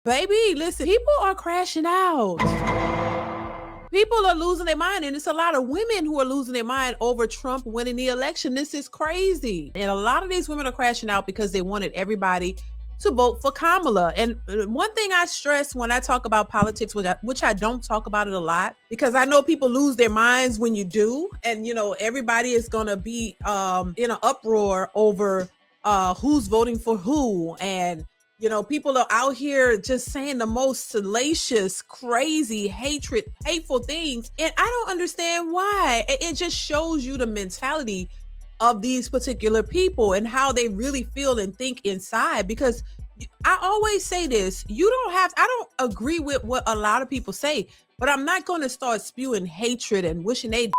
Baby, listen, people are crashing out. People are losing their mind, and it's a lot of women who are losing their mind over Trump winning the election. This is crazy. And a lot of these women are crashing out because they wanted everybody to vote for Kamala. And one thing I stress when I talk about politics, which I don't talk about it a lot, because I know people lose their minds when you do. And, everybody is going to be in an uproar over who's voting for who. And people are out here just saying the most salacious, crazy, hateful things. And I don't understand why. It just shows you the mentality of these particular people and how they really feel and think inside. Because I always say this, I don't agree with what a lot of people say, but I'm not going to start spewing hatred and wishing they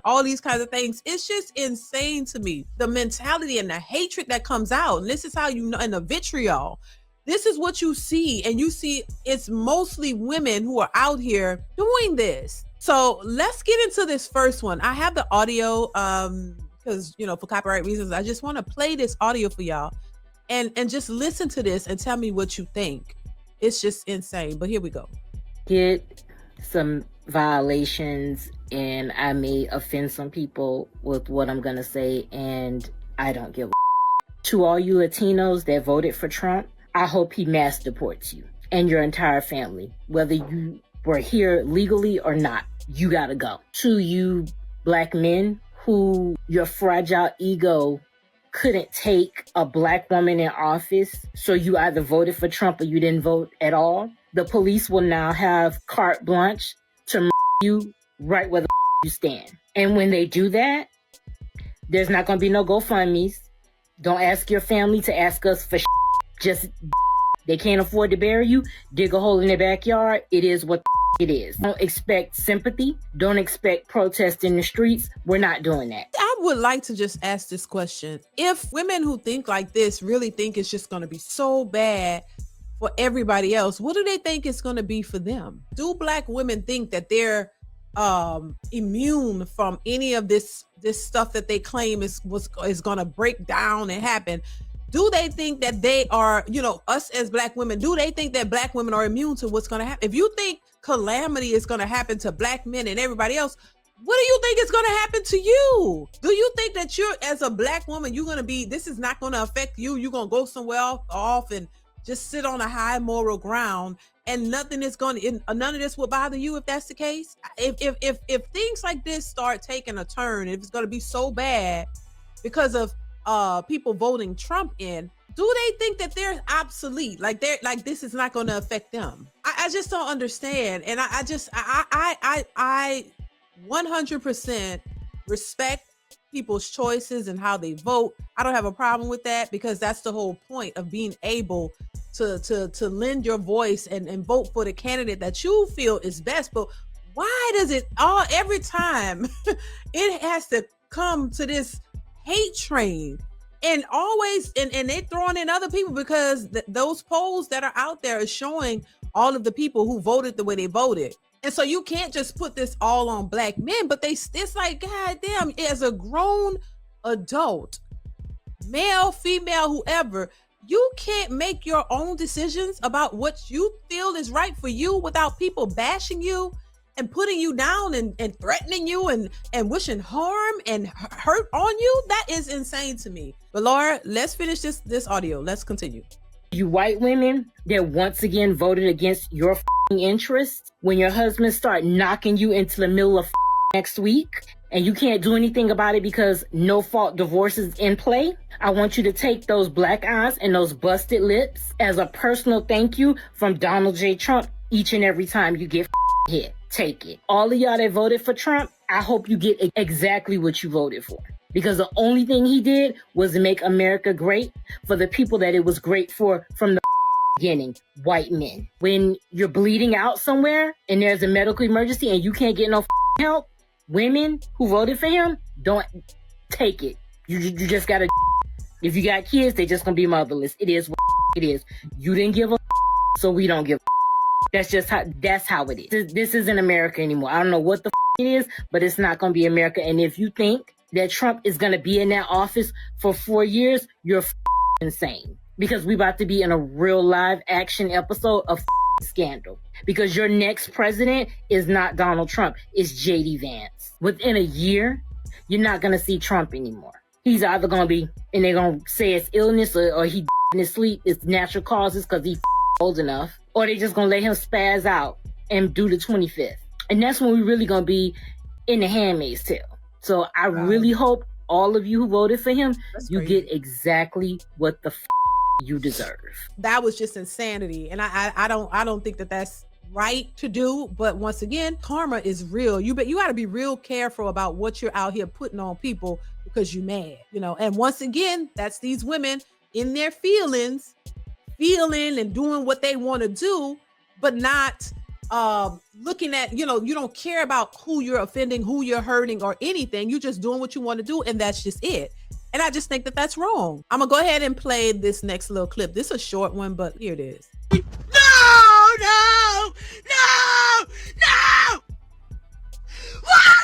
all these kinds of things. It's just insane to me, the mentality and the hatred that comes out. And this is how and the vitriol, this is what you see. And you see it's mostly women who are out here doing this. So let's get into this first one. I have the audio because for copyright reasons, I just want to play this audio for y'all and just listen to this and tell me what you think. It's just insane. But here we go. Get some violations, and I may offend some people with what I'm gonna say, and I don't give a to all you Latinos that voted for Trump. I hope he mass deports you and your entire family, whether you were here legally or not. You gotta go. To you Black men who your fragile ego couldn't take a Black woman in office, so you either voted for Trump or you didn't vote at all. The police will now have carte blanche to you right where the you stand. And when they do that, there's not going to be no GoFundMes. Don't ask your family to ask us for just they can't afford to bury you. Dig a hole in their backyard. It is what it is. Don't expect sympathy. Don't expect protest in the streets. We're not doing that. I would like to just ask this question. If women who think like this really think it's just going to be so bad for everybody else, what do they think it's going to be for them? Do Black women think that they're immune from any of this stuff that they claim is going to break down and happen? Do they think that they are, us as Black women, do they think that Black women are immune to what's going to happen? If you think calamity is going to happen to Black men and everybody else, what do you think is going to happen to you? Do you think that you're, as a Black woman, you're going to be, this is not going to affect you? You're going to go somewhere off and just sit on a high moral ground and none of this will bother you if that's the case? If things like this start taking a turn, if it's going to be so bad because of people voting Trump in, do they think that they're obsolete? Like this is not going to affect them? I just don't understand. And I 100% respect people's choices and how they vote. I don't have a problem with that, because that's the whole point of being able to lend your voice and vote for the candidate that you feel is best. But why does it every time it has to come to this hate train? And always, and they're throwing in other people, because those polls that are out there are showing all of the people who voted the way they voted. And so you can't just put this all on Black men, but it's like, God damn, as a grown adult, male, female, whoever, you can't make your own decisions about what you feel is right for you without people bashing you and putting you down and threatening you and wishing harm and hurt on you. That is insane to me. But Laura, let's finish this audio. Let's continue. You white women that once again voted against your interests, when your husbands start knocking you into the middle of next week and you can't do anything about it because no fault divorce is in play, I want you to take those black eyes and those busted lips as a personal thank you from Donald J. Trump each and every time you get hit. Take it. All of y'all that voted for Trump, I hope you get exactly what you voted for. Because the only thing he did was make America great for the people that it was great for from the beginning, white men. When you're bleeding out somewhere and there's a medical emergency and you can't get no help, women who voted for him, don't take it. You just gotta, if you got kids, they just gonna be motherless. It is what it is. You didn't give a so we don't give a. That's how it is. This isn't America anymore. I don't know what the it is, but it's not gonna be America. And if you think that Trump is gonna be in that office for 4 years, you're insane. because we about to be in a real live action episode of scandal. Because your next president is not Donald Trump, it's J.D. Vance. Within a year, you're not going to see Trump anymore. He's either going to be, and they're going to say it's illness or he in his sleep, it's natural causes because he's old enough, or they just going to let him spaz out and do the 25th. And that's when we really going to be in the Handmaid's Tale. So I really hope all of you who voted for him, you get exactly what the you deserve. That was just insanity. And I don't think that that's right to do. But once again, karma is real. You got to be real careful about what you're out here putting on people because you're mad, and once again, that's these women in their feeling and doing what they want to do, but not looking at, you don't care about who you're offending, who you're hurting or anything. You're just doing what you want to do. And that's just it. And I just think that that's wrong. I'm gonna go ahead and play this next little clip. This is a short one, but here it is. No! Why?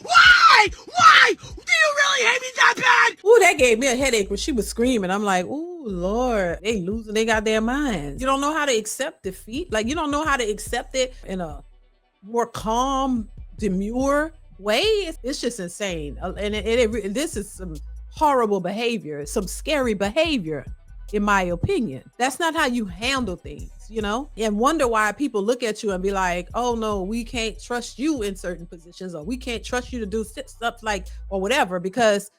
Why? Do you really hate me that bad? Ooh, that gave me a headache when she was screaming. I'm like, ooh, Lord, they losing their goddamn minds. You don't know how to accept defeat. Like, you don't know how to accept it in a more calm, demure way. It's just insane. And this is some horrible behavior, some scary behavior, in my opinion. That's not how you handle things, and wonder why people look at you and be like, oh no, we can't trust you in certain positions, or we can't trust you to do stuff like, or whatever, because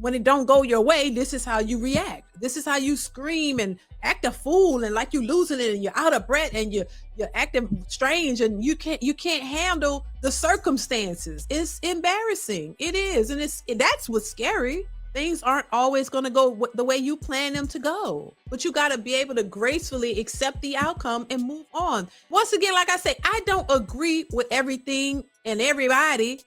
when it don't go your way, this is how you react. This is how you scream and act a fool and like you losing it and you're out of breath and you're acting strange and you can't handle the circumstances. It's embarrassing. It is. And that's what's scary. Things aren't always going to go the way you plan them to go, but you got to be able to gracefully accept the outcome and move on. Once again, like I say, I don't agree with everything and everybody,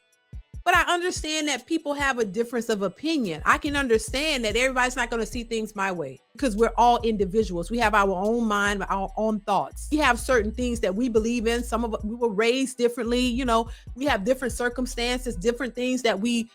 but I understand that people have a difference of opinion. I can understand that everybody's not going to see things my way because we're all individuals. We have our own mind, our own thoughts. We have certain things that we believe in. Some of us, we were raised differently. We have different circumstances, different things that we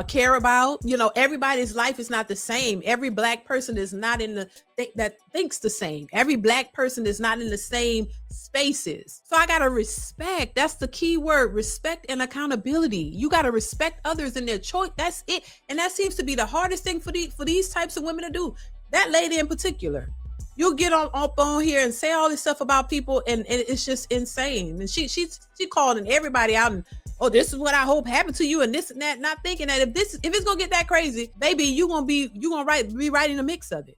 care about. Everybody's life is not the same. Every Black person is not in that thinks the same. Every Black person is not in the same spaces. So I got to respect. That's the key word, respect and accountability. You got to respect others in their choice. That's it. And that seems to be the hardest thing for these types of women to do. That lady in particular, you'll get up on here and say all this stuff about people, and it's just insane. And she calling everybody out and, oh, this is what I hope happened to you and this and that, not thinking that if it's gonna get that crazy, baby, be writing a mix of it.